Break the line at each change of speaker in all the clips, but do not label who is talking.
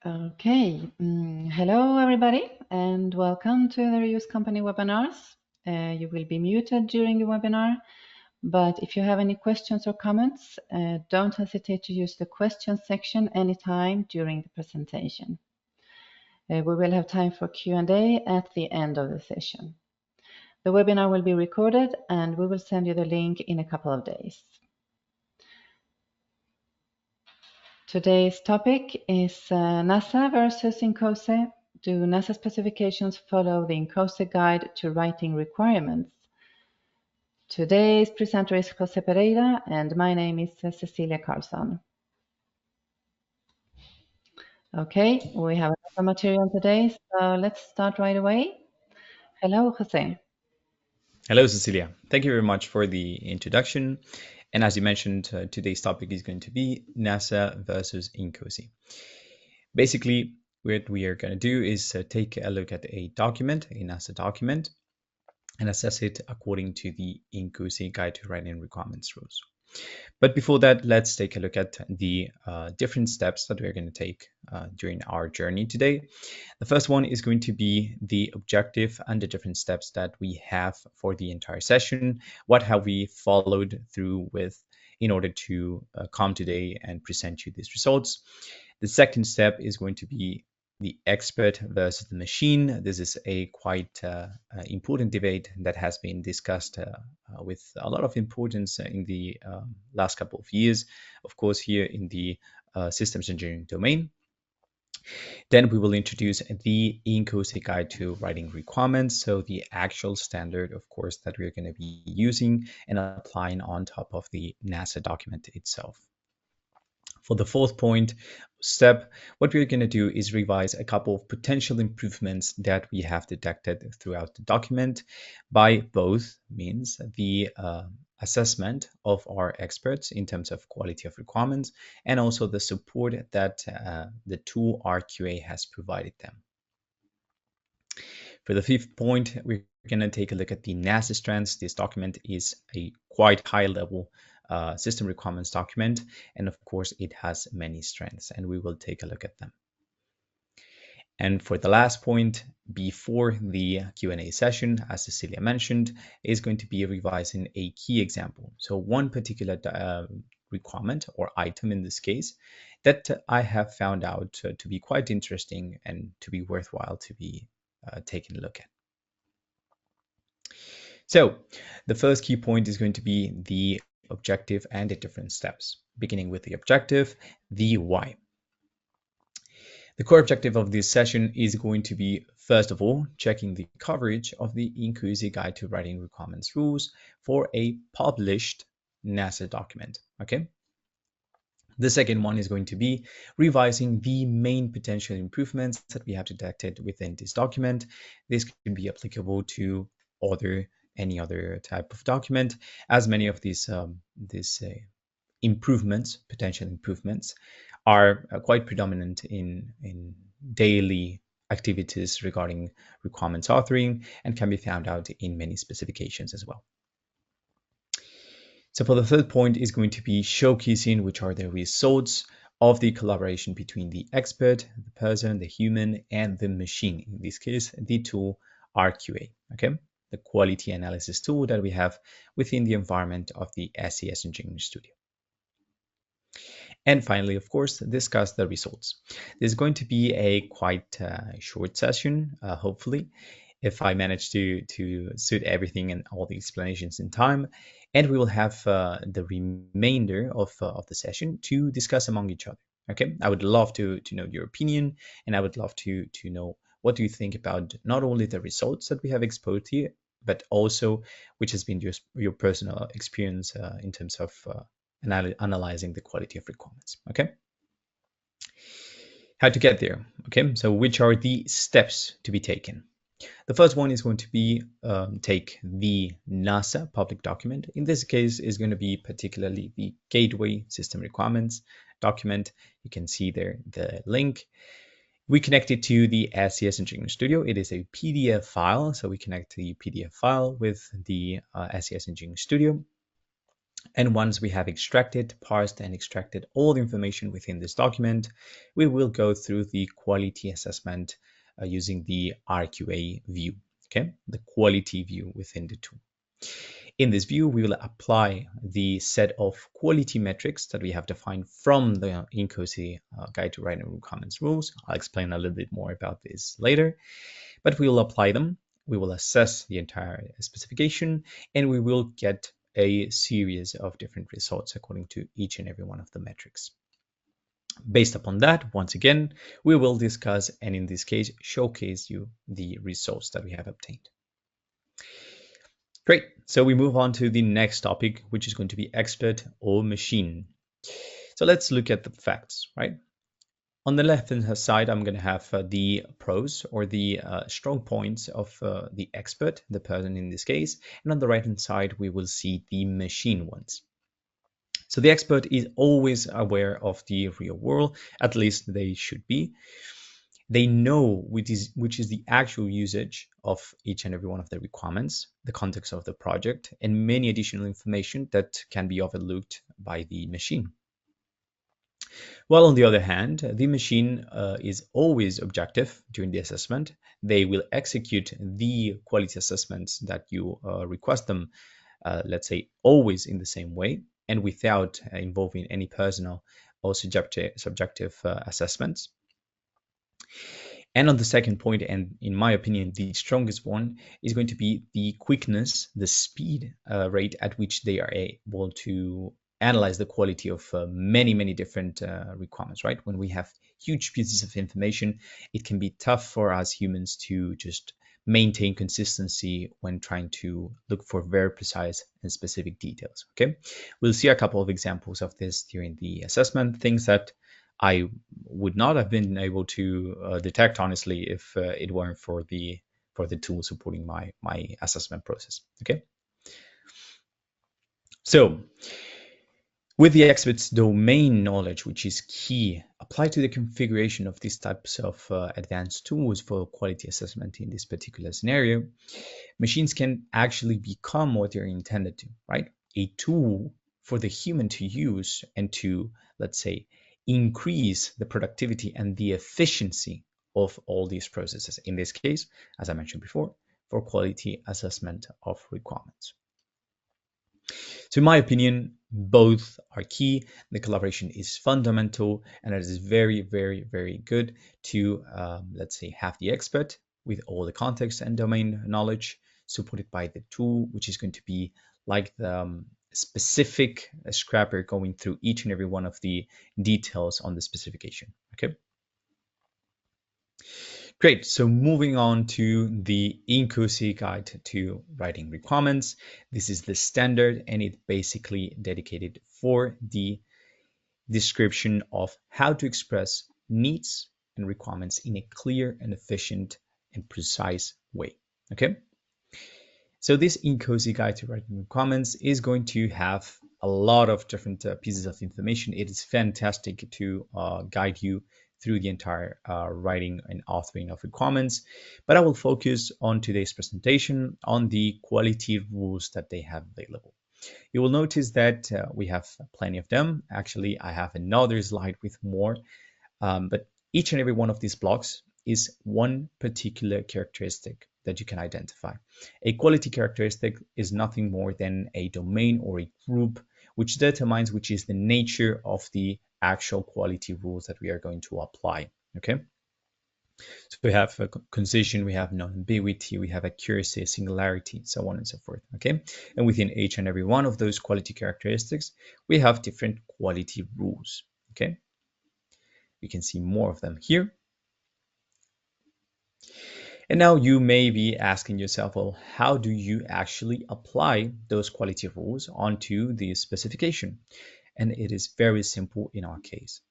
Okay, hello everybody and welcome to the Reuse Company webinars. You will be muted during the webinar, but if you have any questions or comments, don't hesitate to use the questions section anytime during the presentation. We will have time for Q&A at the end of the session. The webinar will be recorded and we will send you the link in a couple of days. Today's topic is NASA versus INCOSE. Do NASA specifications follow the INCOSE guide to writing requirements? Today's presenter is Jose Pereira and my name is Cecilia Carlson. Okay, we have a lot of material today, so let's start right away. Hello, Jose.
Hello, Cecilia. Thank you very much for the introduction. And as you mentioned, today's topic is going to be NASA versus INCOSE. Basically, what we are going to do is take a look at a document, a NASA document, and assess it according to the INCOSE Guide to Writing Requirements rules. But before that, let's take a look at the different steps that we're going to take during our journey today. The first one is going to be the objective and the different steps that we have for the entire session. What have we followed through with in order to come today and present you these results? The second step is going to be the expert versus the machine. This is a quite important debate that has been discussed with a lot of importance in the last couple of years, of course, here in the systems engineering domain. Then we will introduce the INCOSE Guide to Writing Requirements, so the actual standard, of course, that we're going to be using and applying on top of the NASA document itself. For the fourth point step, what we're going to do is revise a couple of potential improvements that we have detected throughout the document by both means the assessment of our experts in terms of quality of requirements and also the support that the tool RQA has provided them. For the fifth point, we're going to take a look at the NASA strengths. This document is a quite high level system requirements document, and of course it has many strengths, and we will take a look at them. And for the last point, before the Q&A session, as Cecilia mentioned, is going to be revising a key example. So one particular requirement or item in this case that I have found out to be quite interesting and to be worthwhile to be taking a look at. So the first key point is going to be the objective and the different steps, beginning with the objective, the why. The core objective of this session is going to be, first of all, checking the coverage of the INCOSE Guide to Writing Requirements rules for a published NASA document, okay? The second one is going to be revising the main potential improvements that we have detected within this document. This can be applicable to any other type of document, as many of these improvements, potential improvements, are quite predominant in daily activities regarding requirements authoring and can be found out in many specifications as well. So for the third point is going to be showcasing which are the results of the collaboration between the expert, the person, the human, and the machine. In this case, the tool RQA, okay? The quality analysis tool that we have within the environment of the SES Engineering Studio. And finally, of course, discuss the results. This is going to be a quite short session, hopefully, if I manage to suit everything and all the explanations in time. And we will have the remainder of the session to discuss among each other. Okay, I would love to know your opinion, and I would love to know what do you think about not only the results that we have exposed here, but also which has been your personal experience in terms of analyzing the quality of requirements. Okay, how to get there. Okay, so which are the steps to be taken? The first one is going to be take the NASA public document. In this case, is going to be particularly the Gateway System Requirements document. You can see there the link. We connect it to the SES Engineering Studio. It is a PDF file, so we connect the PDF file with the SES Engineering Studio. And once we have extracted, parsed, and extracted all the information within this document, we will go through the quality assessment using the RQA view, okay? The quality view within the tool. In this view, we will apply the set of quality metrics that we have defined from the INCOSE Guide to Writing Requirements rules. I'll explain a little bit more about this later, but we will apply them. We will assess the entire specification, and we will get a series of different results according to each and every one of the metrics. Based upon that, once again, we will discuss and in this case, showcase you the results that we have obtained. Great, so we move on to the next topic, which is going to be expert or machine. So let's look at the facts, right? On the left-hand side, I'm going to have the pros or the strong points of the expert, the person in this case. And on the right-hand side, we will see the machine ones. So the expert is always aware of the real world, at least they should be. They know which is the actual usage of each and every one of the requirements, the context of the project, and many additional information that can be overlooked by the machine. While on the other hand, the machine is always objective during the assessment. They will execute the quality assessments that you request them, let's say, always in the same way and without involving any personal or subjective assessments. And on the second point, and in my opinion, the strongest one, is going to be the quickness, the speed rate at which they are able to analyze the quality of many different requirements, right? When we have huge pieces of information, it can be tough for us humans to just maintain consistency when trying to look for very precise and specific details, okay? We'll see a couple of examples of this during the assessment, things that I would not have been able to detect, honestly, if it weren't for the tool supporting my assessment process, okay? So, with the expert's domain knowledge, which is key, applied to the configuration of these types of advanced tools for quality assessment in this particular scenario, machines can actually become what they're intended to, right? A tool for the human to use and to, let's say, increase the productivity and the efficiency of all these processes. In this case, as I mentioned before, for quality assessment of requirements. So in my opinion, both are key. The collaboration is fundamental, and it is very good to, let's say, have the expert with all the context and domain knowledge supported by the tool, which is going to be like the specific scrapper going through each and every one of the details on the specification, okay? Great, so moving on to the INCOSE Guide to Writing Requirements. This is the standard, and it's basically dedicated for the description of how to express needs and requirements in a clear and efficient and precise way, okay? So this INCOSE Guide to Writing Requirements is going to have a lot of different pieces of information. It is fantastic to guide you through the entire writing and authoring of requirements, but I will focus on today's presentation on the quality rules that they have available. You will notice that we have plenty of them. Actually, I have another slide with more, but each and every one of these blocks is one particular characteristic that you can identify. A quality characteristic is nothing more than a domain or a group which determines which is the nature of the actual quality rules that we are going to apply, okay? So we have concision, we have non-ambiguity, we have accuracy, singularity, so on and so forth, okay? And within each and every one of those quality characteristics, we have different quality rules, okay? You can see more of them here. And now you may be asking yourself, well, how do you actually apply those quality rules onto the specification? And it is very simple in our case.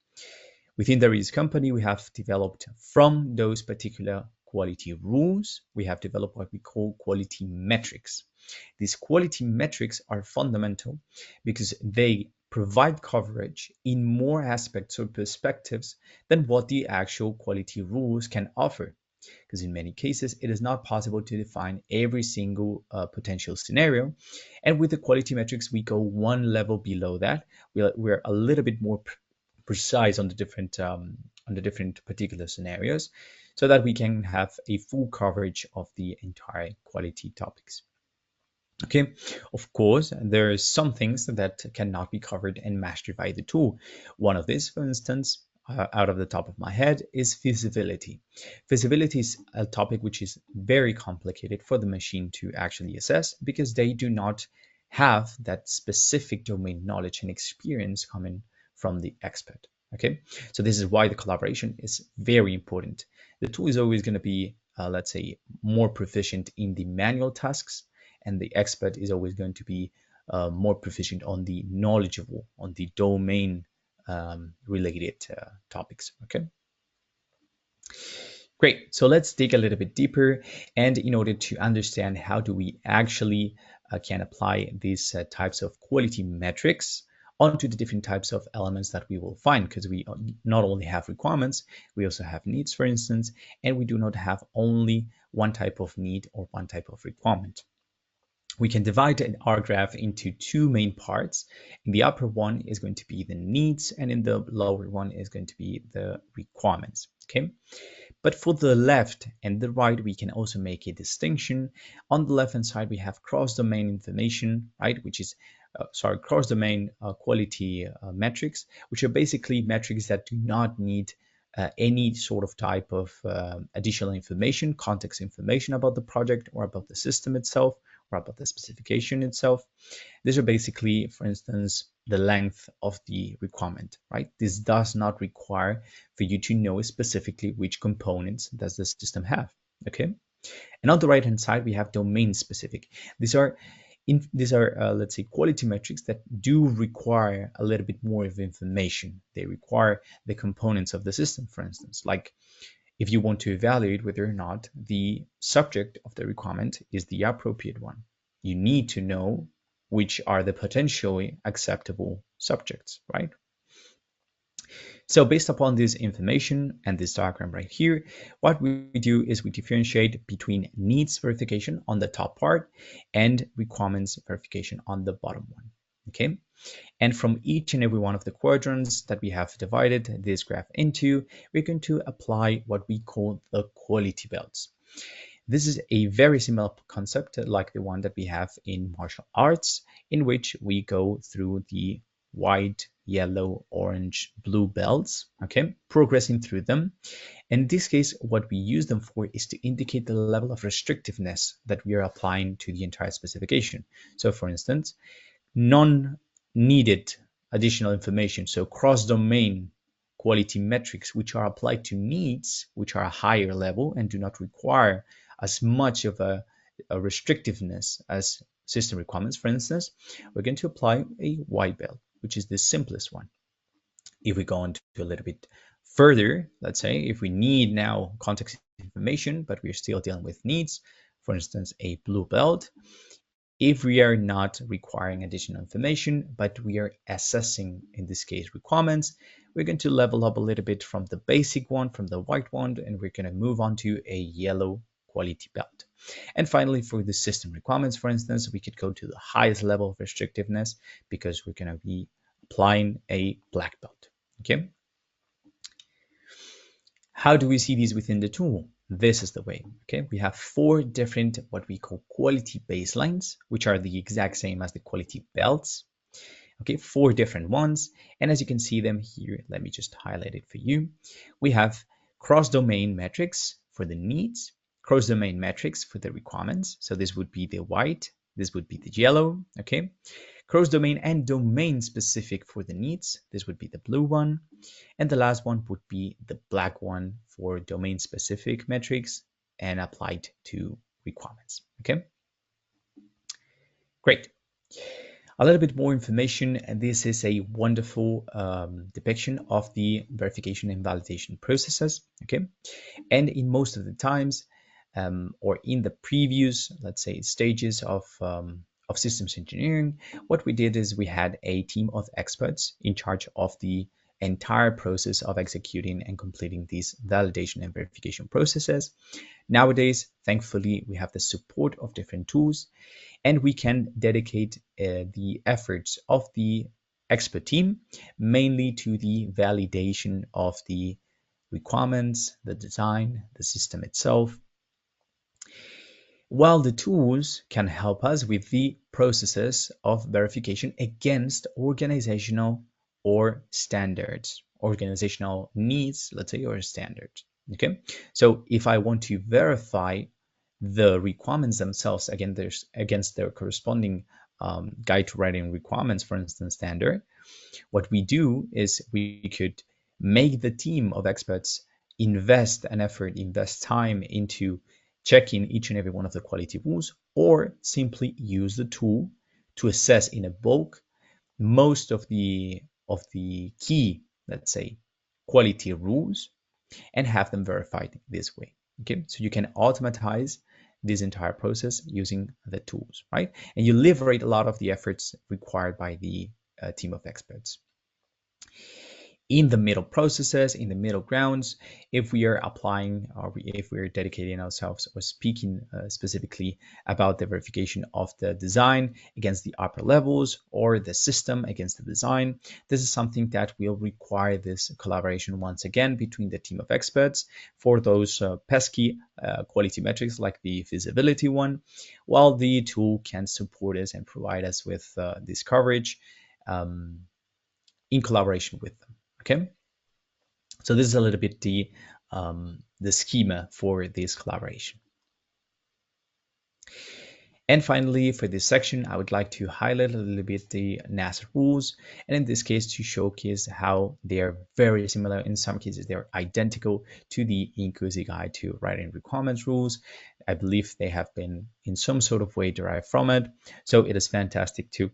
Within the Reese company, we have developed from those particular quality rules, we have developed what we call quality metrics. These quality metrics are fundamental because they provide coverage in more aspects or perspectives than what the actual quality rules can offer. because in many cases it is not possible to define every single potential scenario. And with the quality metrics, we go one level below that. We're a little bit more precise on the different particular scenarios, so that we can have a full coverage of the entire quality topics. Okay, of course, there are some things that cannot be covered and mastered by the tool. One of these, for instance, out of the top of my head, is feasibility. Feasibility is a topic which is very complicated for the machine to actually assess, because they do not have that specific domain knowledge and experience coming from the expert. Okay, so this is why the collaboration is very important. The tool is always going to be, let's say, more proficient in the manual tasks, and the expert is always going to be more proficient on the knowledgeable, on the domain related topics. Okay, great. So let's dig a little bit deeper, and in order to understand how do we actually can apply these types of quality metrics onto the different types of elements that we will find, because we not only have requirements, we also have needs, for instance, and we do not have only one type of need or one type of requirement. We can divide our graph into two main parts. In the upper one is going to be the needs, and in the lower one is going to be the requirements. Okay, but for the left and the right, we can also make a distinction. On the left hand side, we have cross-domain information, right, which is cross-domain quality metrics, which are basically metrics that do not need any sort of type of additional information, context information about the project or about the system itself, or about the specification itself. These are basically, for instance, the length of the requirement, right? This does not require for you to know specifically which components does the system have, okay? And on the right-hand side, we have domain-specific. These are, let's say, quality metrics that do require a little bit more of information. They require the components of the system, for instance, like if you want to evaluate whether or not the subject of the requirement is the appropriate one, you need to know which are the potentially acceptable subjects, right? So based upon this information and this diagram right here, what we do is we differentiate between needs verification on the top part and requirements verification on the bottom one, okay? And from each and every one of the quadrants that we have divided this graph into, we're going to apply what we call the quality belts. This is a very similar concept like the one that we have in martial arts, in which we go through the white, yellow, orange, blue belts, okay, progressing through them. In this case, what we use them for is to indicate the level of restrictiveness that we are applying to the entire specification. So for instance, non-needed additional information, so cross-domain quality metrics, which are applied to needs, which are a higher level and do not require as much of a restrictiveness as system requirements, for instance, we're going to apply a white belt, which is the simplest one. If we go into a little bit further, let's say if we need now context information, but we're still dealing with needs, for instance, a blue belt. If we are not requiring additional information, but we are assessing, in this case, requirements, we're going to level up a little bit from the basic one, from the white one, and we're going to move on to a yellow quality belt. And finally, for the system requirements, for instance, we could go to the highest level of restrictiveness because we're going to be applying a black belt, okay? How do we see these within the tool? This is the way, okay? We have 4 different, what we call quality baselines, which are the exact same as the quality belts, okay? 4 different ones. And as you can see them here, let me just highlight it for you. We have cross-domain metrics for the needs, cross-domain metrics for the requirements. So this would be the white, this would be the yellow, okay? Cross-domain and domain-specific for the needs. This would be the blue one. And the last one would be the black one for domain-specific metrics and applied to requirements, okay? Great. A little bit more information, and this is a wonderful depiction of the verification and validation processes, okay? And in most of the times, or in the previous, let's say, stages of systems engineering, what we did is we had a team of experts in charge of the entire process of executing and completing these validation and verification processes. Nowadays, thankfully, we have the support of different tools, and we can dedicate the efforts of the expert team mainly to the validation of the requirements, the design, the system itself, while the tools can help us with the processes of verification against organizational or standards, organizational needs, let's say, or standards. Okay, so if I want to verify the requirements themselves against their corresponding guide to writing requirements, for instance, standard, what we do is we could make the team of experts invest an effort, invest time into checking each and every one of the quality rules, or simply use the tool to assess in a bulk most of the key, let's say, quality rules and have them verified this way. Okay, so you can automatize this entire process using the tools, right? And you liberate a lot of the efforts required by the team of experts. In the middle processes, in the middle grounds, if we are applying or if we're dedicating ourselves or speaking specifically about the verification of the design against the upper levels or the system against the design, this is something that will require this collaboration once again between the team of experts for those pesky quality metrics like the feasibility one, while the tool can support us and provide us with this coverage in collaboration with them. Okay, so this is a little bit the schema for this collaboration. And finally, for this section, I would like to highlight a little bit the NASA rules, and in this case to showcase how they are very similar. In some cases, they're identical to the INCOSE guide to writing requirements rules. I believe they have been in some sort of way derived from it. So it is fantastic to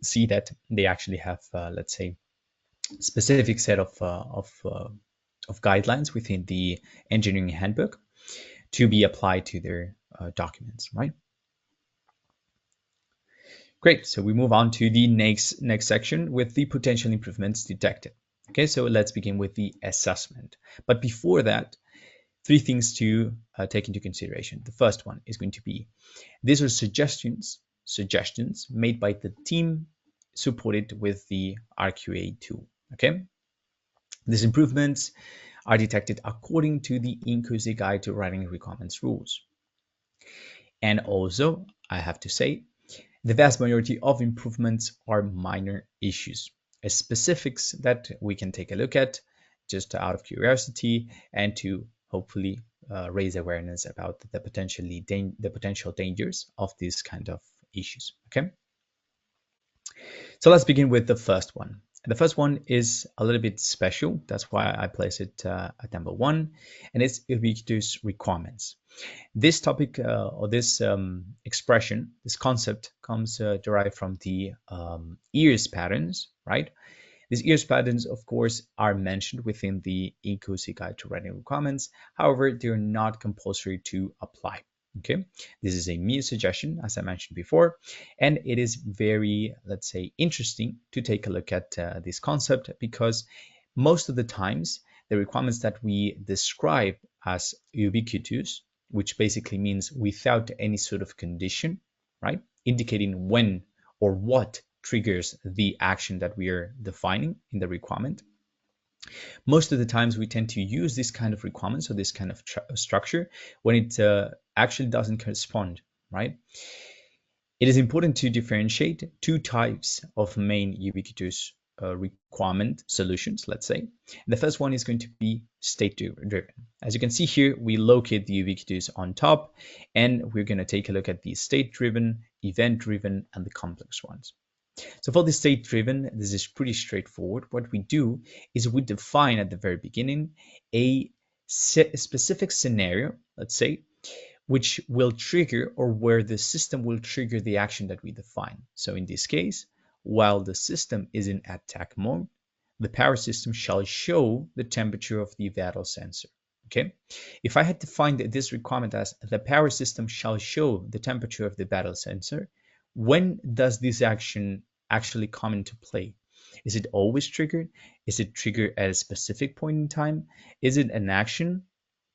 see that they actually have, let's say, specific set of guidelines within the engineering handbook to be applied to their documents, right? Great, so we move on to the next section with the potential improvements detected. Okay, so let's begin with the assessment. But before that, three things to take into consideration. The first one is going to be, these are suggestions made by the team supported with the RQA tool. Okay, these improvements are detected according to the INCOSE guide to writing requirements rules. And also, I have to say, the vast majority of improvements are minor issues, specifics that we can take a look at just out of curiosity and to hopefully raise awareness about the potential dangers of these kind of issues. Okay, so let's begin with the first one. The first one is a little bit special. That's why I place it at number 1, and it's ubiquitous requirements. This topic or this expression, this concept comes derived from the ears patterns, right? These ears patterns, of course, are mentioned within the INCOSE guide to writing requirements. However, they're not compulsory to apply. Okay, this is a mere suggestion, as I mentioned before, and it is very, let's say, interesting to take a look at this concept because most of the times the requirements that we describe as ubiquitous, which basically means without any sort of condition, right, indicating when or what triggers the action that we are defining in the requirement. Most of the times we tend to use this kind of requirements or this kind of structure when it actually doesn't correspond, right? It is important to differentiate two types of main ubiquitous requirement solutions, let's say. The first one is going to be state-driven. As you can see here, we locate the ubiquitous on top, and we're going to take a look at the state-driven, event-driven, and the complex ones. So for the state-driven, this is pretty straightforward. What we do is we define at the very beginning a specific scenario, let's say, which will trigger or where the system will trigger the action that we define. So in this case, while the system is in attack mode, the power system shall show the temperature of the vital sensor. Okay, if I had defined this requirement as the power system shall show the temperature of the vital sensor, when does this action actually come into play? Is it always triggered? Is it triggered at a specific point in time? Is it an action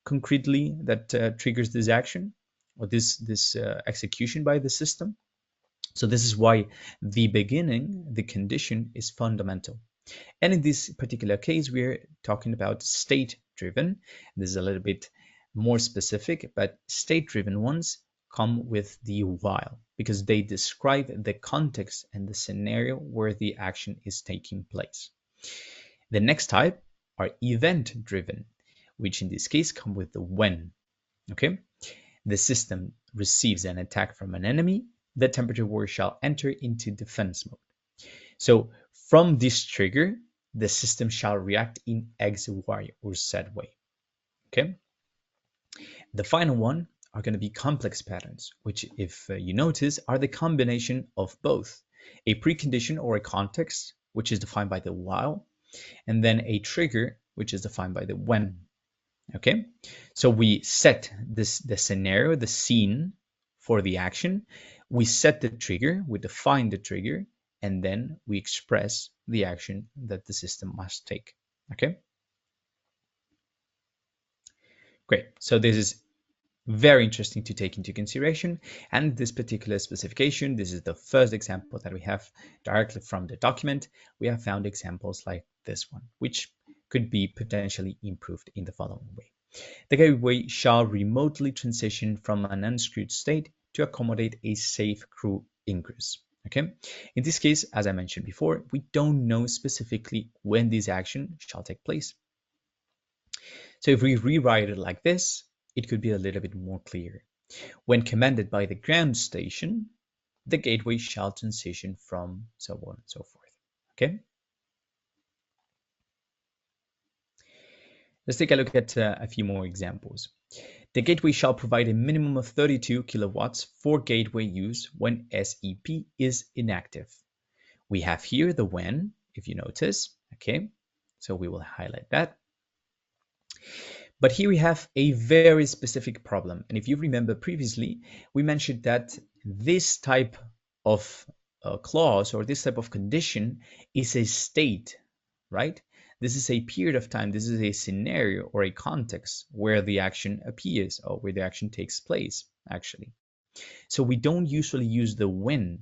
concretely that triggers this action or this execution by the system? So this is why the beginning, the condition, is fundamental. And in this particular case, we're talking about state-driven. This is a little bit more specific, but state-driven ones come with the while because they describe the context and the scenario where the action is taking place. The next type are event-driven, which in this case come with the when. Okay, the system receives an attack from an enemy, the temperature war shall enter into defense mode. So from this trigger, the system shall react in X, Y, or Z way. Okay. The final one are going to be complex patterns, which, if you notice, are the combination of both a precondition or a context, which is defined by the while, and then a trigger, which is defined by the when. Okay, so we set the scenario, the scene for the action. We set the trigger, we define the trigger, and then we express the action that the system must take. Okay, great. So this is very interesting to take into consideration. And this particular specification, this is the first example that we have directly from the document. We have found examples like this one, which could be potentially improved in the following way. The gateway shall remotely transition from an unscrewed state to accommodate a safe crew ingress. Okay. In this case, as I mentioned before, we don't know specifically when this action shall take place. So if we rewrite it like this, it could be a little bit more clear. When commanded by the ground station, the gateway shall transition from so on and so forth. Okay. Let's take a look at a few more examples. The gateway shall provide a minimum of 32 kilowatts for gateway use when SEP is inactive. We have here the when, if you notice, okay? So we will highlight that. But here we have a very specific problem. And if you remember previously, we mentioned that this type of clause or this type of condition is a state, right? This is a period of time. This is a scenario or a context where the action appears or where the action takes place, actually. So we don't usually use the when.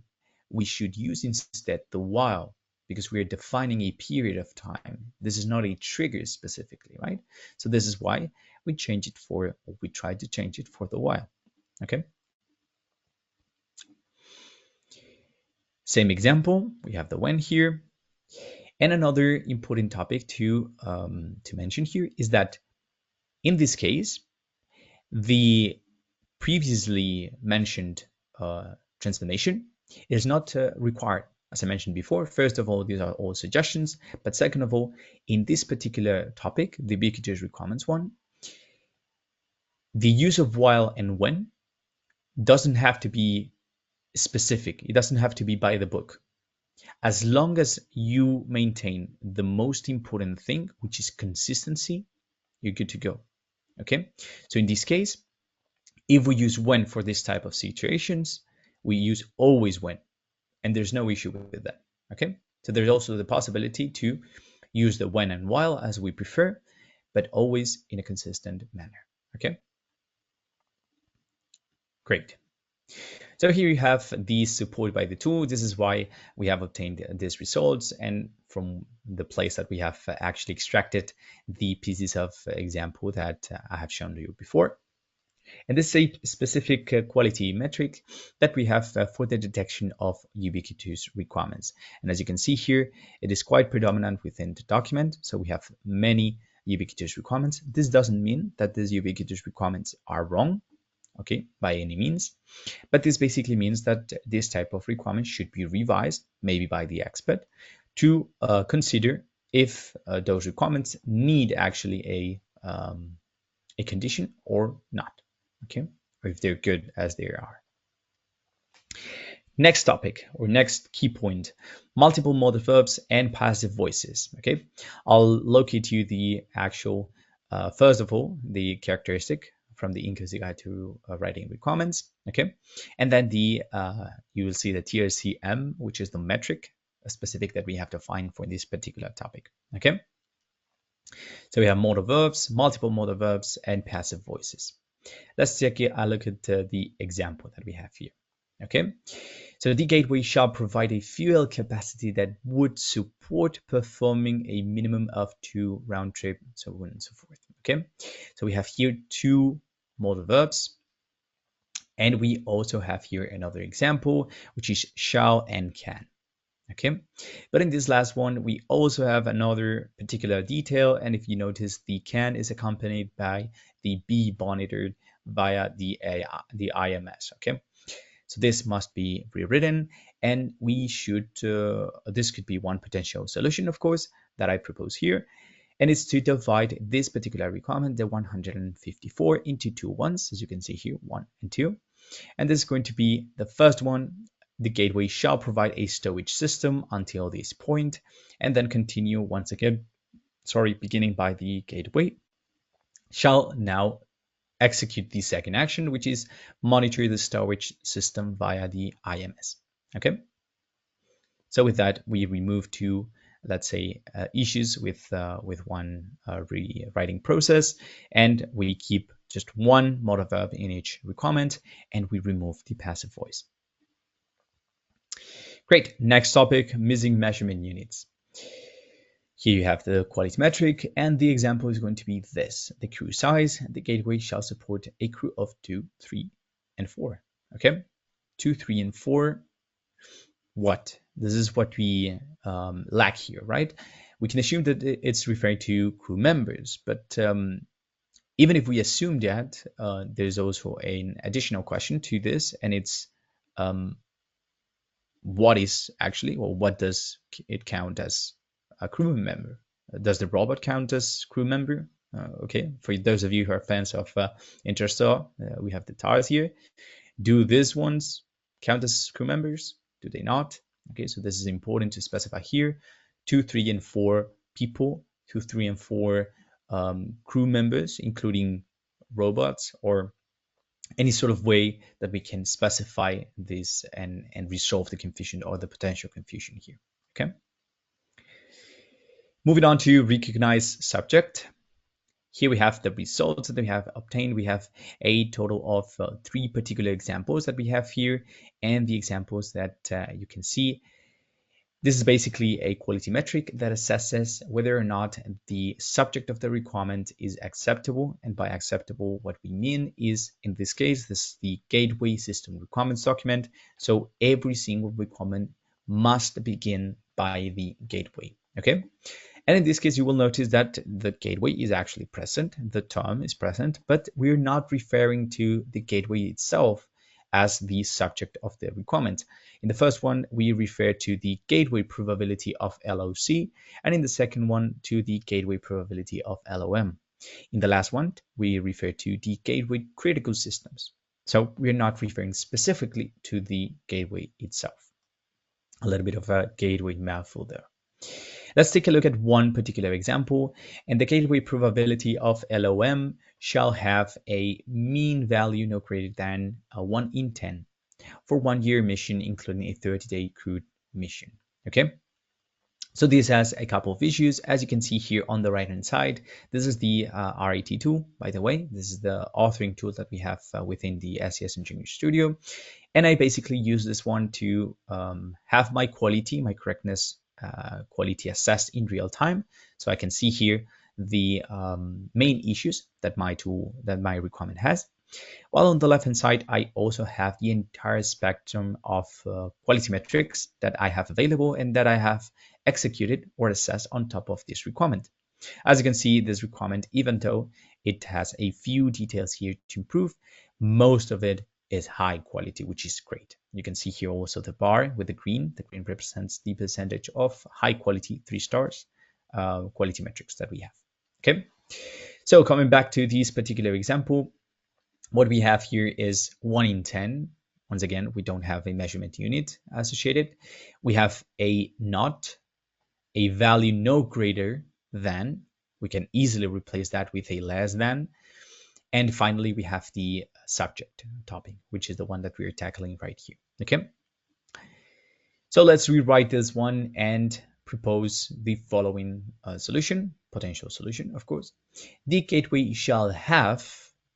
We should use instead the while because we are defining a period of time. This is not a trigger specifically, right? So this is why we change it for, or we try to change it for the while, okay? Same example, we have the when here. And another important topic to mention here is that in this case, the previously mentioned transformation is not required. As I mentioned before, first of all, these are all suggestions, but second of all, in this particular topic, the ubiquitous requirements one, the use of while and when doesn't have to be specific. It doesn't have to be by the book. As long as you maintain the most important thing, which is consistency, you're good to go. Okay, so in this case, if we use when for this type of situations, we use always when, and there's no issue with that. Okay, so there's also the possibility to use the when and while as we prefer, but always in a consistent manner. Okay, great. So here you have these supported by the tool. This is why we have obtained these results, and from the place that we have actually extracted the pieces of example that I have shown you before. And this is a specific quality metric that we have for the detection of ubiquitous requirements. And as you can see here, it is quite predominant within the document. So we have many ubiquitous requirements. This doesn't mean that these ubiquitous requirements are wrong, okay, by any means. But this basically means that this type of requirement should be revised, maybe by the expert, to consider if those requirements need actually a condition or not. Okay, or if they're good as they are. Next topic or next key point, multiple modal verbs and passive voices. Okay, I'll locate you the actual, first of all, the characteristic from the INCOSE guide to writing requirements. Okay, and then the you will see the TRCM, which is the metric specific that we have to find for this particular topic. Okay. So we have modal verbs, multiple modal verbs, and passive voices. Let's take a look at the example that we have here. Okay. So the gateway shall provide a fuel capacity that would support performing a minimum of 2 round trip, so on and so forth. Okay. So we have here 2 modal verbs. And we also have here another example, which is shall and can. Okay, but in this last one, we also have another particular detail. And if you notice, the can is accompanied by the be monitored via the IMS. Okay, so this must be rewritten, and we should, this could be one potential solution, of course, that I propose here. And it's to divide this particular requirement, the 154, into 2 ones, as you can see here, 1 and 2. And this is going to be the first one. The gateway shall provide a stowage system until this point, and then continue once again, beginning by the gateway shall now execute the second action, which is monitor the storage system via the IMS. Okay. So with that, we remove 2, let's say, issues with one rewriting process, and we keep just 1 modal verb in each requirement, and we remove the passive voice. Great. Next topic, missing measurement units. Here you have the quality metric, and the example is going to be this: the crew size. The gateway shall support a crew of 2, 3, and 4. Okay, 2, 3, and 4. What? This is what we lack here, right? We can assume that it's referring to crew members, but even if we assume that, there's also an additional question to this, and it's what is actually, or what does it count as a crew member? Does the robot count as crew member? Okay, for those of you who are fans of Interstellar, we have the TARS here. Do these ones count as crew members? Do they not? Okay, so this is important to specify here. 2, 3, and 4 people, 2, 3, and 4 crew members, including robots, or any sort of way that we can specify this and resolve the confusion or the potential confusion here. Okay. Moving on to recognize subject. Here we have the results that we have obtained. We have a total of 3 particular examples that we have here, and the examples that you can see. This is basically a quality metric that assesses whether or not the subject of the requirement is acceptable. And by acceptable, what we mean is, in this case, this is the gateway system requirements document. So every single requirement must begin by the gateway. Okay. And in this case, you will notice that the gateway is actually present. The term is present, but we're not referring to the gateway itself as the subject of the requirement. In the first one, we refer to the gateway probability of LOC, and in the second one, to the gateway probability of LOM. In the last one, we refer to the gateway critical systems. So we're not referring specifically to the gateway itself. A little bit of a gateway mouthful there. Let's take a look at one particular example, and the gateway probability of LOM shall have a mean value no greater than 1 in 10 for 1 year mission, including a 30-day crewed mission. Okay, so this has a couple of issues. As you can see here on the right hand side, this is the RAT tool, by the way. This is the authoring tool that we have within the SES Engineering Studio, and I basically use this one to have my quality, my correctness quality assessed in real time. So I can see here the main issues that my tool, that my requirement has. While on the left hand side, I also have the entire spectrum of quality metrics that I have available and that I have executed or assessed on top of this requirement. As you can see, this requirement, even though it has a few details here to improve, most of it is high quality, which is great. You can see here also the bar with the green. The green represents the percentage of high quality 3 stars quality metrics that we have. Okay, so coming back to this particular example, what we have here is 1 in 10. Once again, we don't have a measurement unit associated. We have a not, a value no greater than. We can easily replace that with a less than. And finally, we have the subject topic, which is the one that we're tackling right here. Okay. So let's rewrite this one and propose the following solution, potential solution, of course. The gateway shall have,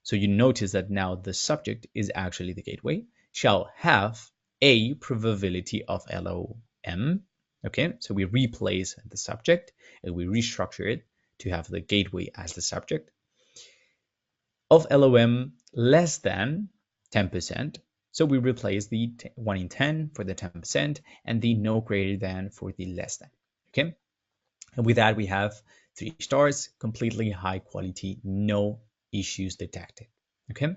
so you notice that now the subject is actually the gateway, shall have a probability of LOM. Okay, so we replace the subject and we restructure it to have the gateway as the subject of LOM less than 10%. So we replace the 1 in 10 for the 10% and the no greater than for the less than. Okay. And with that, we have 3 stars, completely high quality, no issues detected. Okay.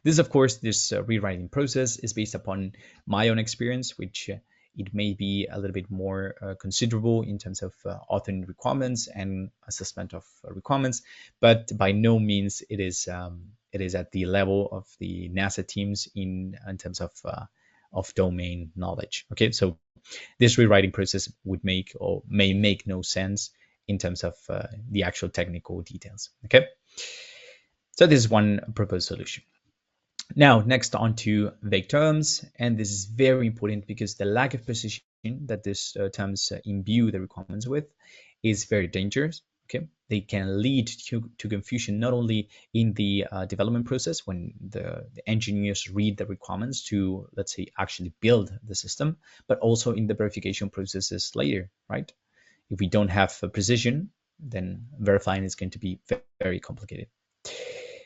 This, of course, this rewriting process is based upon my own experience, which it may be a little bit more considerable in terms of authoring requirements and assessment of requirements, but by no means it is at the level of the NASA teams in terms of domain knowledge. Okay, so this rewriting process would make or may make no sense in terms of the actual technical details. Okay, so this is one proposed solution. Now, next on to vague terms, and this is very important because the lack of precision that these terms imbue the requirements with is very dangerous. Okay, they can lead to confusion not only in the development process when the engineers read the requirements to, let's say, actually build the system, but also in the verification processes later, right? If we don't have precision, then verifying is going to be very complicated.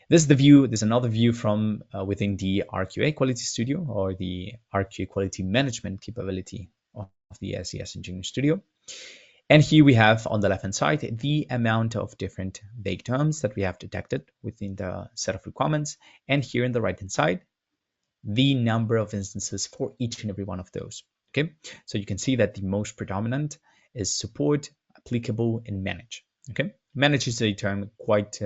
This is the view. There's another view from within the RQA Quality Studio or the RQA Quality Management Capability of the SES Engineering Studio. And here we have on the left-hand side the amount of different vague terms that we have detected within the set of requirements. And here on the right-hand side, the number of instances for each and every one of those. Okay, so you can see that the most predominant is support, applicable, and manage. Okay, manage is a term quite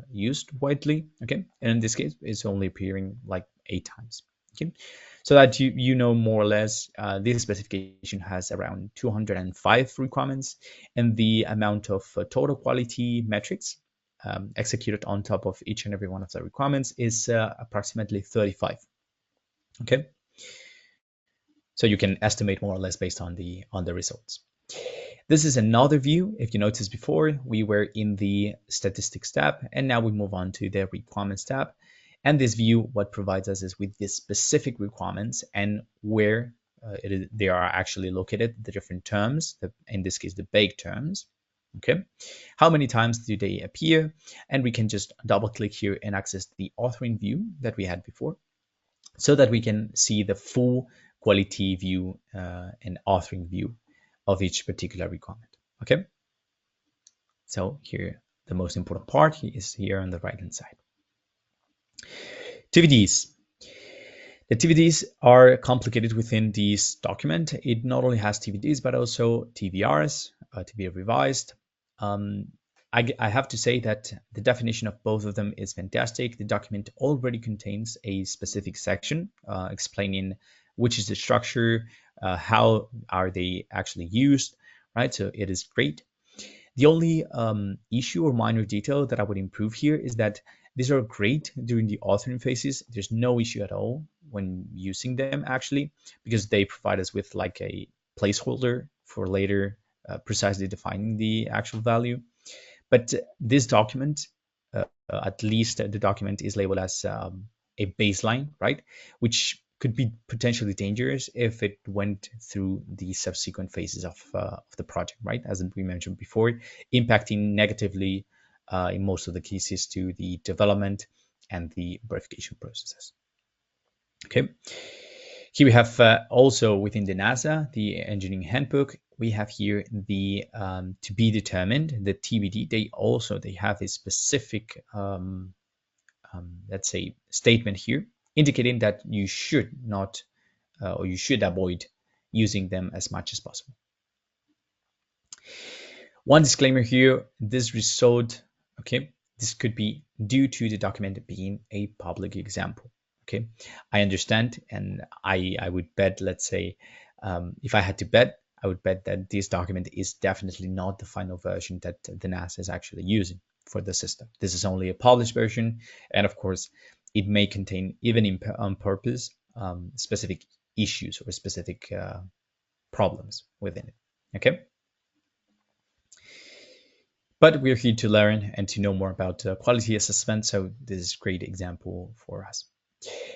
used widely. Okay, and in this case, it's only appearing like 8 times. Okay, so that you know more or less, this specification has around 205 requirements, and the amount of total quality metrics executed on top of each and every one of the requirements is approximately 35. Okay, so you can estimate more or less based on the results. This is another view. If you noticed before, we were in the statistics tab, and now we move on to the requirements tab. And this view, what provides us is with the specific requirements and where they are actually located, the different terms, in this case, the vague terms. Okay, how many times do they appear? And we can just double click here and access the authoring view that we had before, so that we can see the full quality view and authoring view of each particular requirement. Okay, so here the most important part is here on the right hand side. TVDs. The TVDs are complicated within this document. It not only has TVDs but also TVRs, to be revised. I have to say that the definition of both of them is fantastic. The document already contains a specific section explaining which is the structure, how are they actually used, right? So it is great. The only issue or minor detail that I would improve here is that these are great during the authoring phases. There's no issue at all when using them actually, because they provide us with like a placeholder for later precisely defining the actual value. But this document, at least the document is labeled as a baseline, right? Which could be potentially dangerous if it went through the subsequent phases of the project, right? As we mentioned before, impacting negatively in most of the cases to the development and the verification processes. Okay. Here we have also within the NASA, the engineering handbook, we have here the to be determined, the TBD. They have a specific, let's say, statement here indicating that you should not or you should avoid using them as much as possible. One disclaimer here, this result, okay, this could be due to the document being a public example. Okay, I understand, and I would bet, let's say, if I had to bet, I would bet that this document is definitely not the final version that the NASA is actually using for the system. This is only a published version, and of course, it may contain, even on purpose, specific issues or specific problems within it. Okay. But we're here to learn and to know more about quality assessment, so this is a great example for us.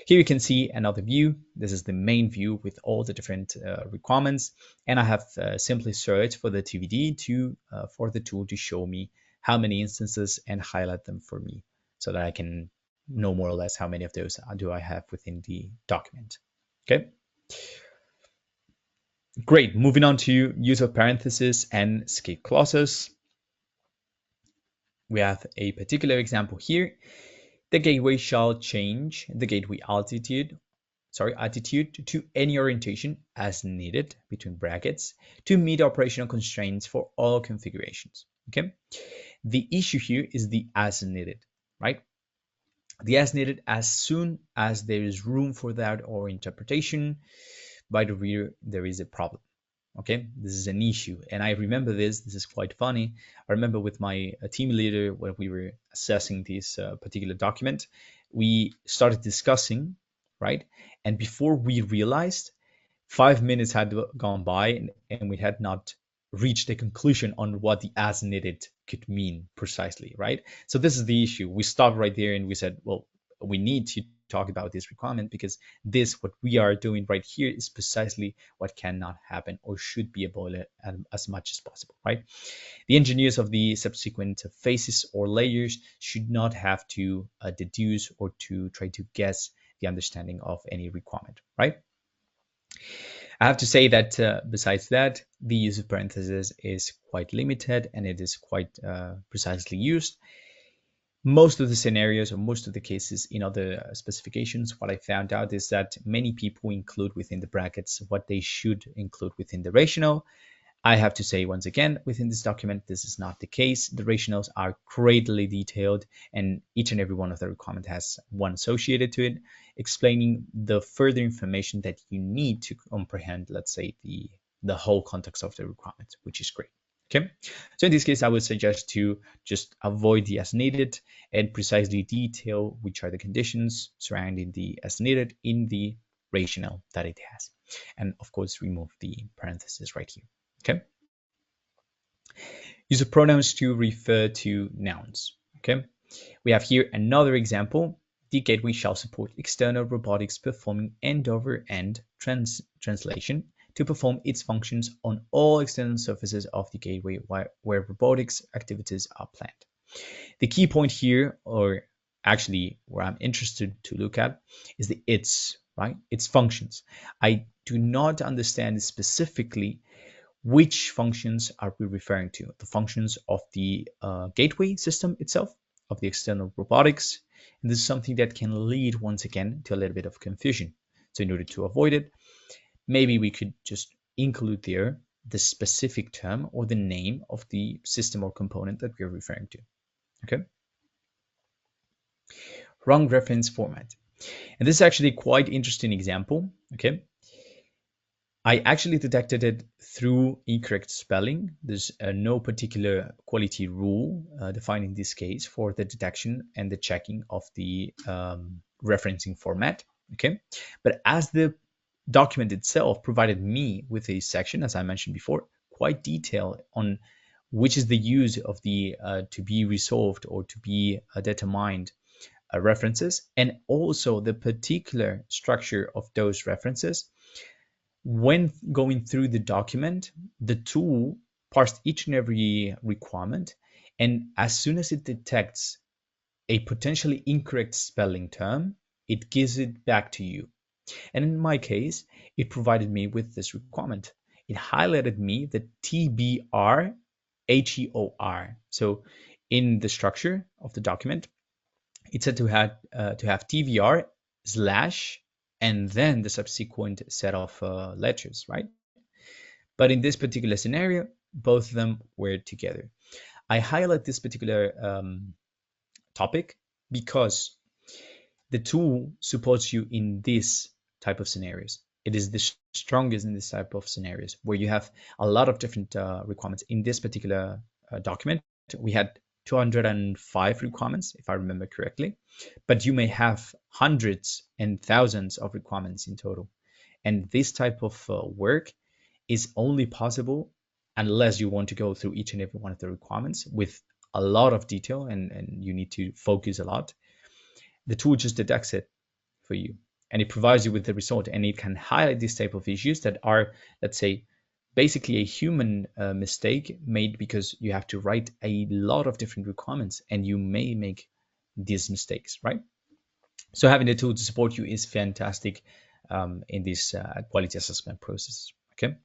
Here you can see another view. This is the main view with all the different requirements, and I have simply searched for the TVD for the tool to show me how many instances and highlight them for me, so that I can know more or less how many of those do I have within the document. Okay. Great. Moving on to use of parentheses and escape clauses. We have a particular example here. The gateway shall change the gateway attitude to any orientation as needed, between brackets, to meet operational constraints for all configurations. Okay. The issue here is the as needed, right? The as needed as soon as there is room for that or interpretation by the reader, there is a problem. Okay, this is an issue, and I remember this is quite funny. I remember with my team leader, when we were assessing this particular document, we started discussing, right? And before we realized, 5 minutes had gone by, and we had not reached a conclusion on what the as needed could mean precisely, right? So this is the issue. We stopped right there and we said, well, we need to talk about this requirement, because this, what we are doing right here, is precisely what cannot happen or should be avoided as much as possible, right? The engineers of the subsequent phases or layers should not have to deduce or to try to guess the understanding of any requirement, right? I have to say that besides that, the use of parentheses is quite limited, and it is quite precisely used. Most of the scenarios, or most of the cases in other specifications, what I found out is that many people include within the brackets what they should include within the rationale. I have to say once again, within this document, this is not the case. The rationales are greatly detailed, and each and every one of the requirement has one associated to it, explaining the further information that you need to comprehend, let's say, the whole context of the requirement, which is great. Okay, so in this case, I would suggest to just avoid the as needed and precisely detail which are the conditions surrounding the as needed in the rationale that it has. And of course, remove the parentheses right here. Okay. Use of pronouns to refer to nouns. Okay. We have here another example. The gateway shall support external robotics performing end-over-end translation to perform its functions on all external surfaces of the gateway where robotics activities are planned. The key point here, or actually where I'm interested to look at, is the its, right? Its functions. I do not understand specifically which functions are we referring to? The functions of the gateway system itself, of the external robotics. And this is something that can lead, once again, to a little bit of confusion. So in order to avoid it, maybe we could just include there the specific term or the name of the system or component that we're referring to. Okay. Wrong reference format. And this is actually a quite interesting example. Okay. I actually detected it through incorrect spelling. There's no particular quality rule defined in this case for the detection and the checking of the referencing format. Okay, but as the document itself provided me with a section, as I mentioned before, quite detailed on which is the use of the to be resolved or to be determined references, and also the particular structure of those references. When going through the document, the tool parsed each and every requirement, and as soon as it detects a potentially incorrect spelling term, it gives it back to you. And in my case, it provided me with this requirement. It highlighted me the TBR HEOR. So in the structure of the document, it said to have TVR slash and then the subsequent set of letters, right? But in this particular scenario, both of them were together. I highlight this particular topic because the tool supports you in this type of scenarios. It is the strongest in this type of scenarios where you have a lot of different requirements. In this particular document, we had 205 requirements, if I remember correctly, but you may have hundreds and thousands of requirements in total. And this type of work is only possible unless you want to go through each and every one of the requirements with a lot of detail and you need to focus a lot. The tool just detects it for you and it provides you with the result, and it can highlight this type of issues that are, let's say, basically a human mistake made because you have to write a lot of different requirements and you may make these mistakes, right? So having the tool to support you is fantastic in this quality assessment process. Okay.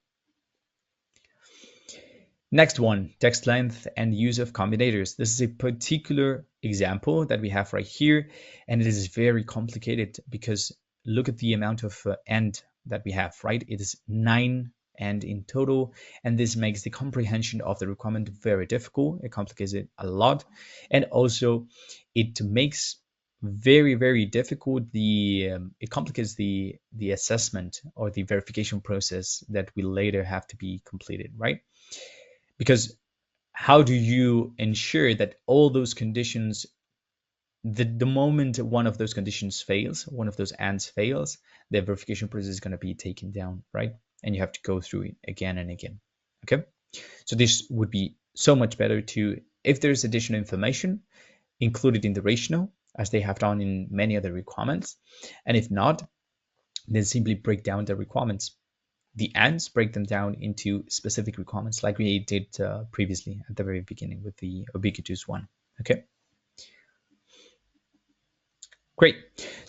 Next one, text length and use of combinators. This is a particular example that we have right here, and it is very complicated because look at the amount of and that we have, right? It is 9 and in total, and this makes the comprehension of the requirement very difficult. It complicates it a lot, and also it makes very difficult it complicates the assessment or the verification process that will later have to be completed, right? Because how do you ensure that all those conditions, the moment one of those conditions fails, one of those ands fails, the verification process is going to be taken down, right? And you have to go through it again and again. Okay, so this would be so much better to, if there's additional information, included in the rational as they have done in many other requirements, and if not, then simply break down the requirements, the ands, break them down into specific requirements like we did previously at the very beginning with the ubiquitous one. Okay, great.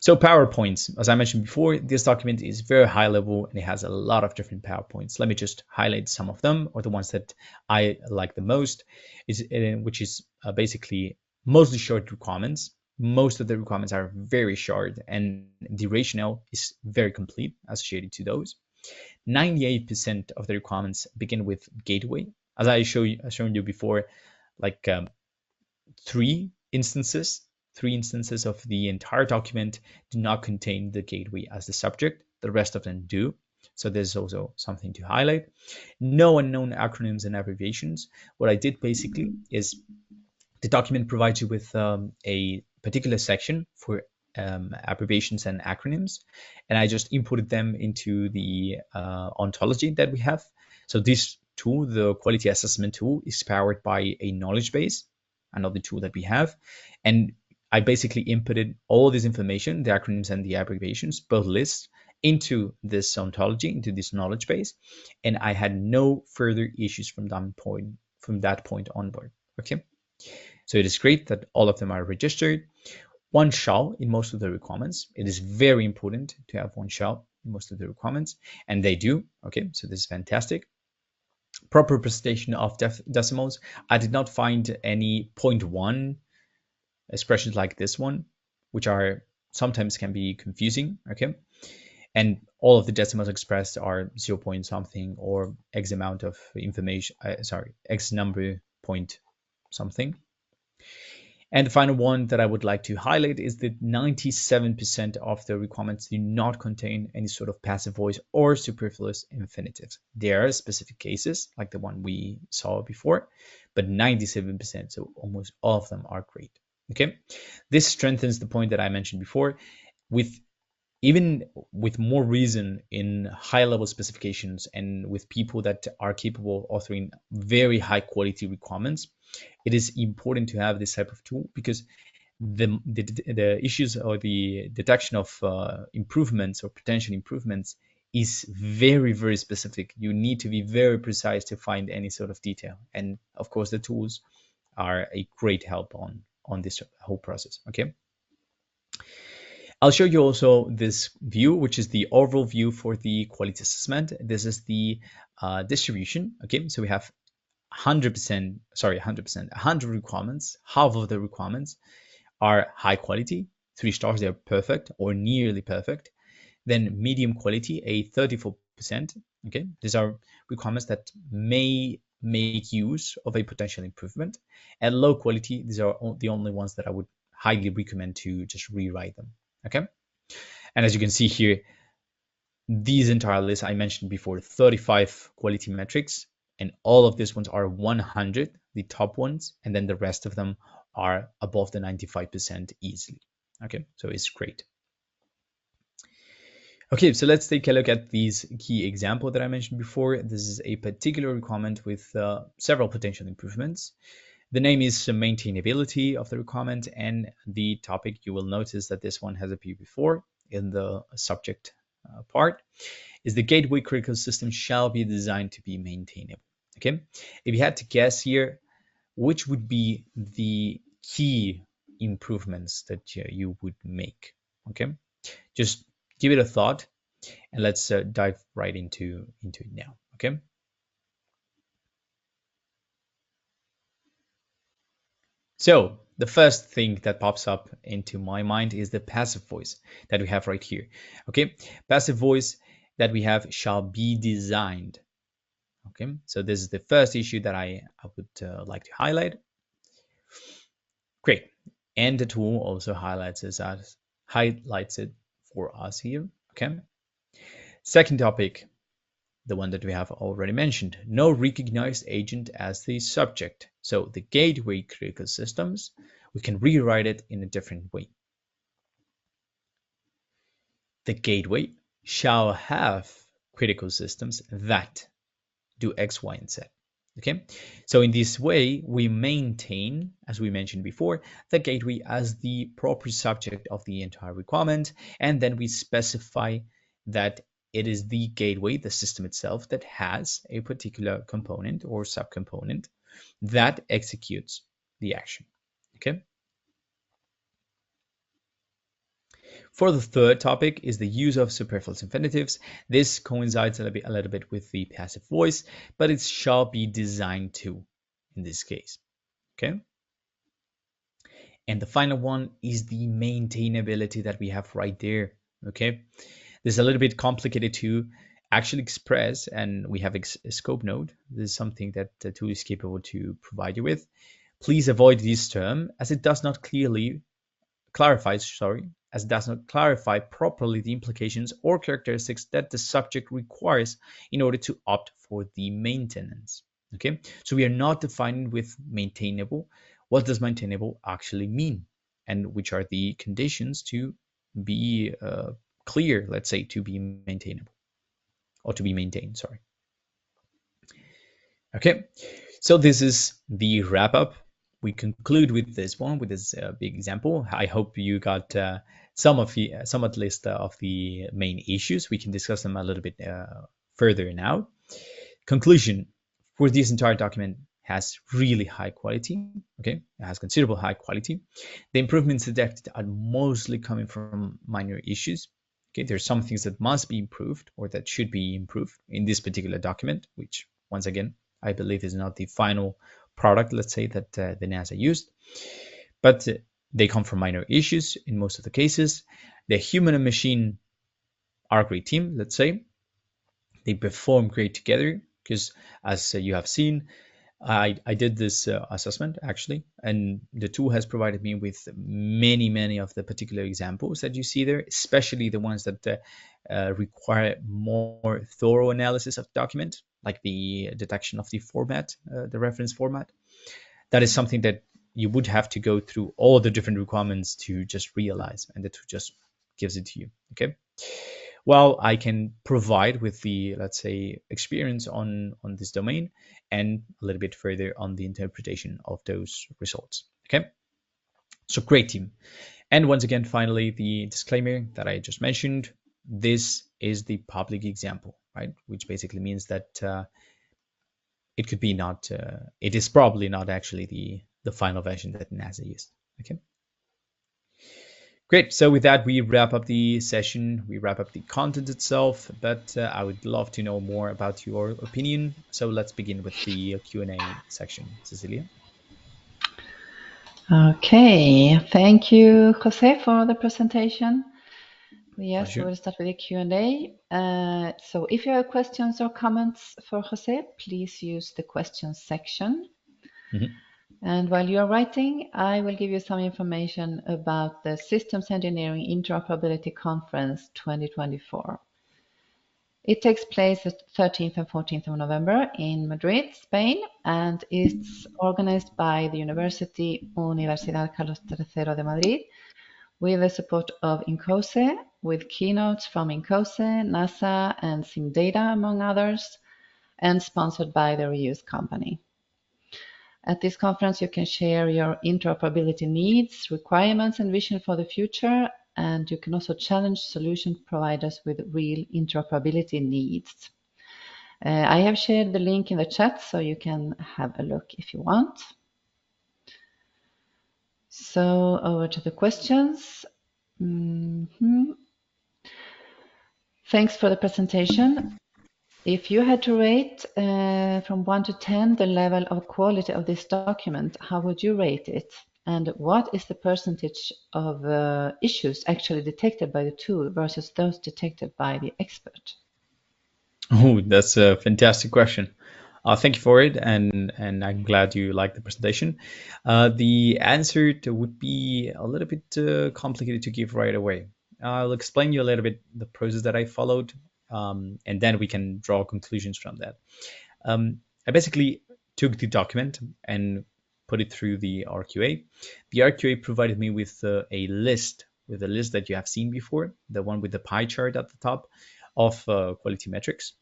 So PowerPoints, as I mentioned before, this document is very high level and it has a lot of different PowerPoints. Let me just highlight some of them, or the ones that I like the most, which is basically mostly short requirements. Most of the requirements are very short and the rationale is very complete associated to those. 98% of the requirements begin with gateway. As I've shown you before, like three instances of the entire document do not contain the gateway as the subject. The rest of them do. So there's also something to highlight. No unknown acronyms and abbreviations. What I did basically is the document provides you with a particular section for abbreviations and acronyms, and I just imported them into the ontology that we have. So this tool, the quality assessment tool, is powered by a knowledge base, another tool that we have, and I basically inputted all this information, the acronyms and the abbreviations, both lists, into this ontology, into this knowledge base, and I had no further issues from that point onward. Okay. So it is great that all of them are registered. One shall in most of the requirements. It is very important to have one shall in most of the requirements, and they do. Okay, so this is fantastic. Proper presentation of decimals. I did not find any 0.1 expressions like this one, which are sometimes can be confusing. Okay, and all of the decimals expressed are 0 point something or X amount of information. X number point something. And the final one that I would like to highlight is that 97% of the requirements do not contain any sort of passive voice or superfluous infinitives. There are specific cases like the one we saw before, but 97%, so almost all of them are great. Okay, this strengthens the point that I mentioned before. Even with more reason in high-level specifications and with people that are capable of authoring very high-quality requirements, it is important to have this type of tool because the issues or the detection of improvements or potential improvements is very specific. You need to be very precise to find any sort of detail, and of course the tools are a great help on this whole process. Okay. I'll show you also this view, which is the overall view for the quality assessment. This is the distribution. Okay, so we have 100 requirements. Half of the requirements are high quality, 3 stars, they're perfect or nearly perfect. Then medium quality, a 34%. Okay, these are requirements that may make use of a potential improvement. And low quality, these are the only ones that I would highly recommend to just rewrite them. Okay, and as you can see here, these entire lists I mentioned before, 35 quality metrics, and all of these ones are 100, the top ones, and then the rest of them are above the 95% easily. Okay, so it's great. Okay, so let's take a look at these key examples that I mentioned before. This is a particular requirement with several potential improvements. The name is maintainability of the requirement, and the topic, you will notice that this one has appeared before in the subject part, is the gateway critical system shall be designed to be maintainable. Okay, if you had to guess here, which would be the key improvements that you would make? Okay, just give it a thought, and let's dive right into it now. Okay. So the first thing that pops up into my mind is the passive voice that we have right here. Okay, passive voice that we have shall be designed. Okay, so this is the first issue that I would like to highlight. Great, and the tool also highlights it for us here. Okay, second topic, the one that we have already mentioned, no recognized agent as the subject. So the gateway critical systems, we can rewrite it in a different way. The gateway shall have critical systems that do X, Y, and Z. Okay, so in this way, we maintain, as we mentioned before, the gateway as the proper subject of the entire requirement, and then we specify that it is the gateway, the system itself, that has a particular component or subcomponent that executes the action. Okay. For the third topic is the use of superfluous infinitives. This coincides a little bit with the passive voice, but it shall be designed to in this case. Okay. And the final one is the maintainability that we have right there. Okay. This is a little bit complicated to actually express, and we have a scope node. This is something that the tool is capable to provide you with. Please avoid this term as it does not clarify properly the implications or characteristics that the subject requires in order to opt for the maintenance. Okay, so we are not defining with maintainable. What does maintainable actually mean, and which are the conditions to be clear, let's say, to be maintainable or to be maintained, sorry. Okay, so this is the wrap up. We conclude with this one, with this big example. I hope you got somewhat list of the main issues. We can discuss them a little bit further now. Conclusion for this entire document has really high quality. Okay, it has considerable high quality. The improvements detected are mostly coming from minor issues. Okay, there's some things that must be improved or that should be improved in this particular document, which once again I believe is not the final product, let's say, that the NASA used, but they come from minor issues in most of the cases. The human and machine are a great team, let's say. They perform great together because, as you have seen, I did this assessment actually, and the tool has provided me with many of the particular examples that you see there, especially the ones that require more thorough analysis of the document, like the detection of the format, the reference format. That is something that you would have to go through all the different requirements to just realize, and the tool just gives it to you. Okay. Well, I can provide with the, let's say, experience on this domain and a little bit further on the interpretation of those results. Okay, so great team. And once again, finally, the disclaimer that I just mentioned, this is the public example, right? Which basically means that it could be not, it is probably not actually the final version that NASA used. Okay. Great. So with that, we wrap up the session. We wrap up the content itself, but I would love to know more about your opinion. So let's begin with the Q&A section. Cecilia.
Okay, thank you, Jose, for the presentation. Yes,
Pleasure.
we will start with the Q&A. So if you have questions or comments for Jose, please use the questions section.
Mm-hmm.
And while you are writing, I will give you some information about the Systems Engineering Interoperability Conference 2024. It takes place the 13th and 14th of November in Madrid, Spain, and it's organized by the Universidad Carlos III de Madrid with the support of INCOSE, with keynotes from INCOSE, NASA, and SimData, among others, and sponsored by the reuse company. At this conference, you can share your interoperability needs, requirements, and vision for the future, and you can also challenge solution providers with real interoperability needs. I have shared the link in the chat, so you can have a look if you want. So over to the questions. Thanks for the presentation. If you had to rate from 1 to 10 the level of quality of this document, how would you rate it? And what is the percentage of issues actually detected by the tool versus those detected by the expert?
Oh, that's a fantastic question. Thank you for it, and I'm glad you liked the presentation. The answer would be a little bit complicated to give right away. I'll explain you a little bit the process that I followed, and then we can draw conclusions from that. I basically took the document and put it through the RQA. The RQA provided me with a list, that you have seen before, the one with the pie chart at the top of quality metrics.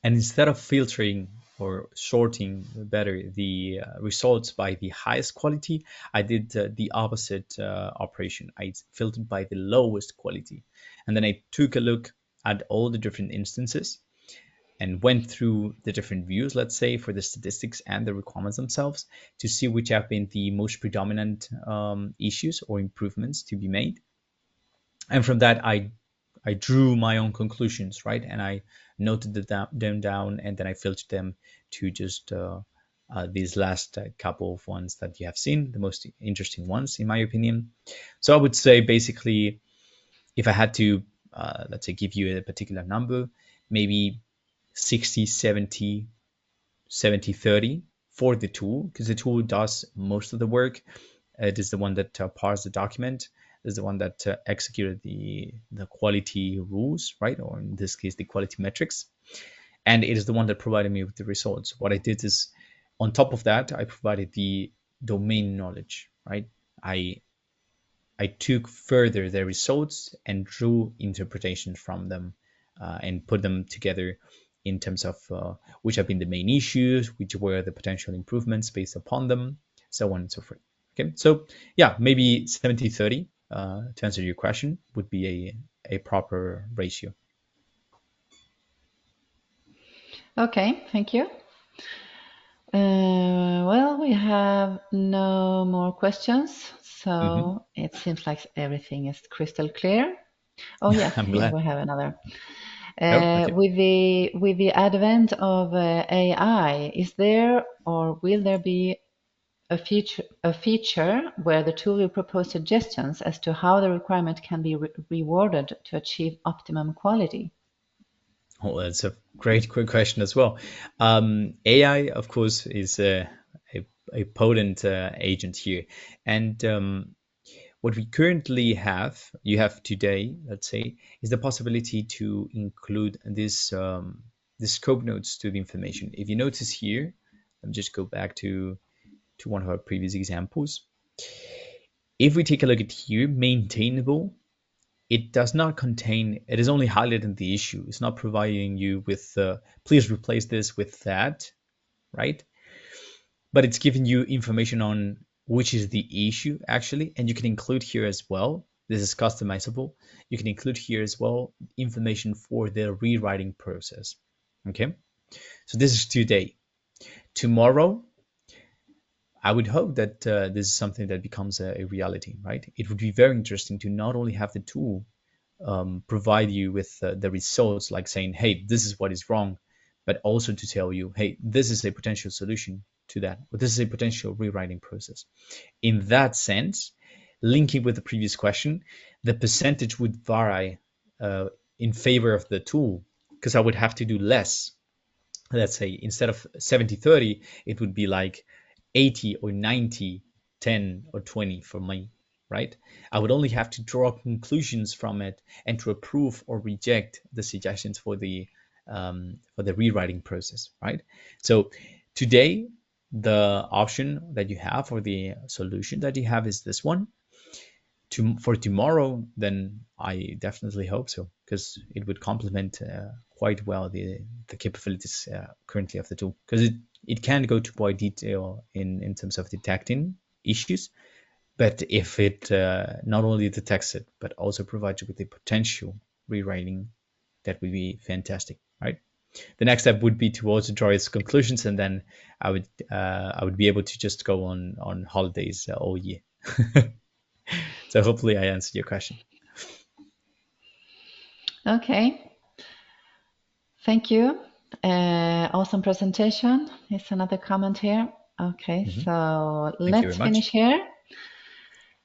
And instead of filtering or sorting better the results by the highest quality, I did the opposite operation. I filtered by the lowest quality. And then I took a look at all the different instances and went through the different views, let's say, for the statistics and the requirements themselves to see which have been the most predominant issues or improvements to be made. And from that, I drew my own conclusions, right? And I noted them down, and then I filtered them to just these last couple of ones that you have seen, the most interesting ones, in my opinion. So I would say basically, if I had to, let's say, give you a particular number, maybe 60, 70, 70, 30 for the tool, because the tool does most of the work. It is the one that parsed the document, is the one that executed the quality rules, right? Or in this case, the quality metrics. And it is the one that provided me with the results. What I did is, on top of that, I provided the domain knowledge, right? I took further the results and drew interpretations from them and put them together in terms of which have been the main issues, which were the potential improvements based upon them, so on and so forth. Okay, so yeah, maybe 70-30 to answer your question would be a proper ratio.
Okay, thank you. Well, we have no more questions, so it seems like everything is crystal clear. Oh yes,
I'm
here
glad.
we have another.
Oh, okay.
With the advent of AI, is there or will there be a feature where the tool will propose suggestions as to how the requirement can be rewarded to achieve optimum quality?
Oh, that's a great quick question as well. AI, of course, is a potent agent here. And what we currently have, you have today, let's say, is the possibility to include this scope notes to the information. If you notice here, let me just go back to one of our previous examples. If we take a look at here, maintainable, it does not contain, it is only highlighting the issue. It's not providing you with, please replace this with that, right? But it's giving you information on which is the issue actually, and you can include here as well. This is customizable. You can include here as well information for the rewriting process. Okay, so this is today. Tomorrow, I would hope that this is something that becomes a reality, right? It would be very interesting to not only have the tool provide you with the results, like saying, hey, this is what is wrong, but also to tell you, hey, this is a potential solution to that, or this is a potential rewriting process. In that sense, linking with the previous question, the percentage would vary in favor of the tool, because I would have to do less. Let's say instead of 70-30, it would be like 80 or 90, 10 or 20 for me, right? I would only have to draw conclusions from it and to approve or reject the suggestions for the rewriting process, right? So today, the option that you have or the solution that you have is this one. for tomorrow, then I definitely hope so, because it would complement quite well the capabilities currently of the tool, because it can go to quite detail in terms of detecting issues. But if it not only detects it, but also provides you with a potential rewriting, that would be fantastic, right? The next step would be to also draw its conclusions, and then I would be able to just go on holidays all year. So hopefully I answered your question.
Okay, thank you. Awesome presentation. Here's another comment here. Okay, so
Thank you
let's
very much.
finish here.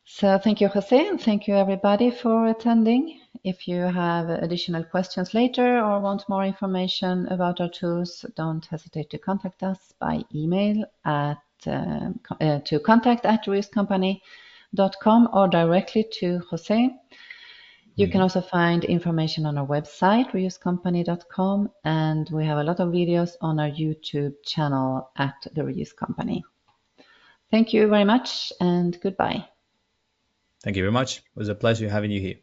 So thank you, Jose, and thank you everybody for attending. If you have additional questions later or want more information about our tools, don't hesitate to contact us by email to contact@reuscompany.com or directly to Jose. You can also find information on our website, reuscompany.com, and we have a lot of videos on our YouTube channel at The Reuse Company. Thank you very much and goodbye.
Thank you very much. It was a pleasure having you here.